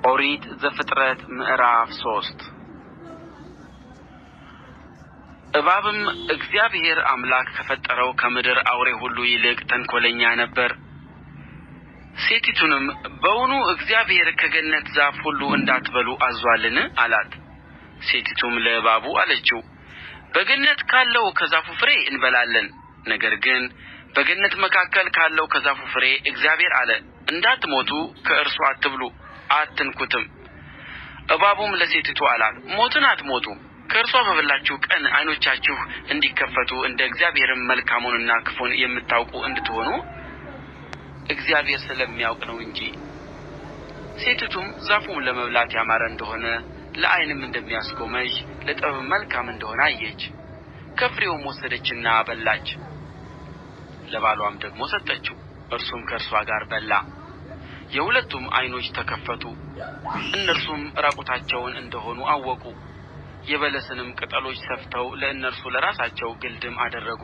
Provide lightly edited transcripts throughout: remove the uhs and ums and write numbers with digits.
ኦሪት ዘፍጥረት ምዕራፍ 3 እባብም እግዚአብሔር አምላክ ከፈጠረው ከምድር አውሬ ሁሉ ይልቅ ተንኰለኛ ነበር። ሴቲቱንም በውኑ እግዚአብሔር ከገነት ዛፍ ሁሉ እንዳትበሉ አዟልን አላት። ሴቲቱም ለእባቡ አለችው፣ በገነት ካለው ከዛፉ ፍሬ እንበላለን። ነገር ግን በገነት መካከል ካለው ከዛፉ ፍሬ እግዚአብሔር አለ እንዳትሞቱ ከእርሱ አትብሉ አትንኩትም። እባቡም ለሴቲቱ አላት፣ ሞትን አትሞቱም። ከእርሷ በበላችሁ ቀን ዓይኖቻችሁ እንዲከፈቱ እንደ እግዚአብሔርም መልካሙንና ክፉን የምታውቁ እንድትሆኑ እግዚአብሔር ስለሚያውቅ ነው እንጂ። ሴቲቱም ዛፉም ለመብላት ያማረ እንደሆነ ለዓይንም እንደሚያስጎመጅ ለጥበብ መልካም እንደሆነ አየች። ከፍሬውም ወሰደችና በላች፣ ለባሏም ደግሞ ሰጠችው፣ እርሱም ከእርሷ ጋር በላ። የሁለቱም ዓይኖች ተከፈቱ፣ እነርሱም ራቁታቸውን እንደሆኑ አወቁ። የበለስንም ቅጠሎች ሰፍተው ለእነርሱ ለራሳቸው ግልድም አደረጉ።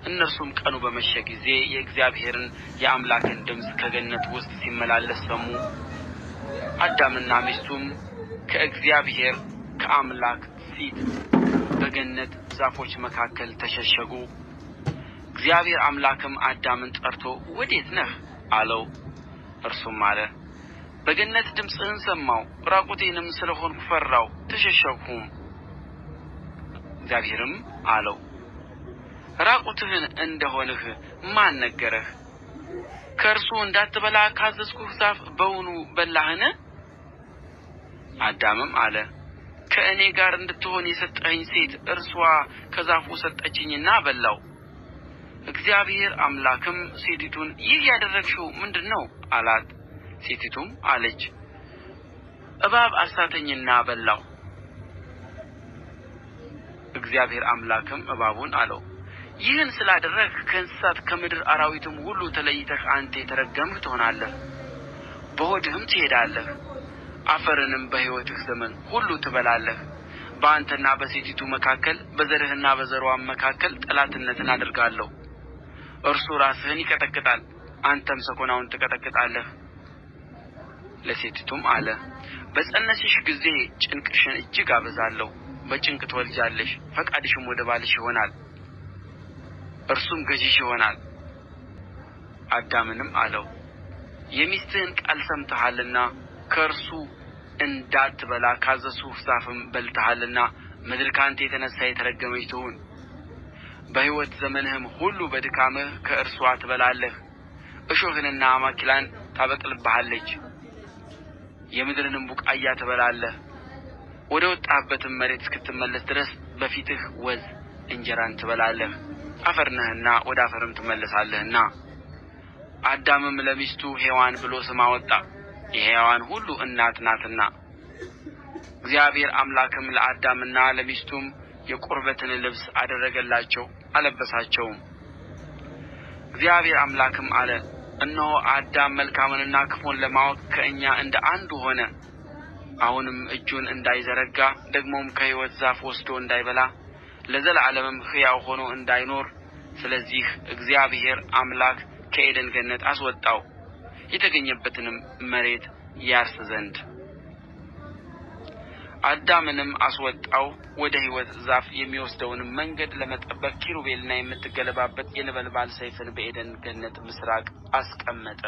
እነርሱም ቀኑ በመሸ ጊዜ የእግዚአብሔርን የአምላክን ድምፅ ከገነት ውስጥ ሲመላለስ ሰሙ። አዳምና ሚስቱም ከእግዚአብሔር ከአምላክ ፊት በገነት ዛፎች መካከል ተሸሸጉ። እግዚአብሔር አምላክም አዳምን ጠርቶ ወዴት ነህ አለው። እርሱም አለ፣ በገነት ድምፅህን ሰማሁ፣ ራቁቴንም ስለሆንኩ ፈራሁ ተሸሸግሁም። እግዚአብሔርም አለው፣ ራቁትህን እንደሆንህ ማን ነገረህ? ከእርሱ እንዳትበላ ካዘዝኩህ ዛፍ በውኑ በላህን? አዳምም አለ፣ ከእኔ ጋር እንድትሆን የሰጠኸኝ ሴት እርሷ ከዛፉ ሰጠችኝና በላው። እግዚአብሔር አምላክም ሴቲቱን ይህ ያደረግሽው ምንድር ነው አላት። ሴቲቱም አለች፣ እባብ አሳተኝና በላው። እግዚአብሔር አምላክም እባቡን አለው፣ ይህን ስላደረግህ ከእንስሳት ከምድር አራዊትም ሁሉ ተለይተህ አንተ የተረገምህ ትሆናለህ፣ በሆድህም ትሄዳለህ፣ አፈርንም በሕይወትህ ዘመን ሁሉ ትበላለህ። በአንተና በሴቲቱ መካከል በዘርህና በዘርዋም መካከል ጠላትነትን አደርጋለሁ። እርሱ ራስህን ይቀጠቅጣል፣ አንተም ሰኮናውን ትቀጠቅጣለህ። ለሴቲቱም አለ፣ በፀነስሽ ጊዜ ጭንቅሽን እጅግ አበዛለሁ፣ በጭንቅ ትወልጃለሽ፣ ፈቃድሽም ወደ ባልሽ ይሆናል፣ እርሱም ገዥሽ ይሆናል። አዳምንም አለው፣ የሚስትህን ቃል ሰምተሃልና ከእርሱ እንዳትበላ ካዘዝሁህ ዛፍም በልተሃልና ምድር ከአንተ የተነሣ የተረገመች ትሁን። በሕይወት ዘመንህም ሁሉ በድካምህ ከእርሷ ትበላለህ። እሾህንና አሜከላን ታበቅልብሃለች፣ የምድርንም ቡቃያ ትበላለህ። ወደ ወጣህበትም መሬት እስክትመለስ ድረስ በፊትህ ወዝ እንጀራን ትበላለህ፣ አፈር ነህና ወደ አፈርም ትመለሳለህና። አዳምም ለሚስቱ ሔዋን ብሎ ስም አወጣ፣ የሕያዋን ሁሉ እናት ናትና። እግዚአብሔር አምላክም ለአዳምና ለሚስቱም የቁርበትን ልብስ አደረገላቸው፣ አለበሳቸውም። እግዚአብሔር አምላክም አለ፣ እነሆ አዳም መልካምንና ክፉን ለማወቅ ከእኛ እንደ አንዱ ሆነ። አሁንም እጁን እንዳይዘረጋ ደግሞም ከሕይወት ዛፍ ወስዶ እንዳይበላ ለዘላለምም ሕያው ሆኖ እንዳይኖር፣ ስለዚህ እግዚአብሔር አምላክ ከዔድን ገነት አስወጣው፣ የተገኘበትንም መሬት ያርስ ዘንድ። አዳምንም አስወጣው፣ ወደ ሕይወት ዛፍ የሚወስደውንም መንገድ ለመጠበቅ ኪሩቤልና የምትገለባበጥ የነበልባል ሰይፍን በዔድን ገነት ምሥራቅ አስቀመጠ።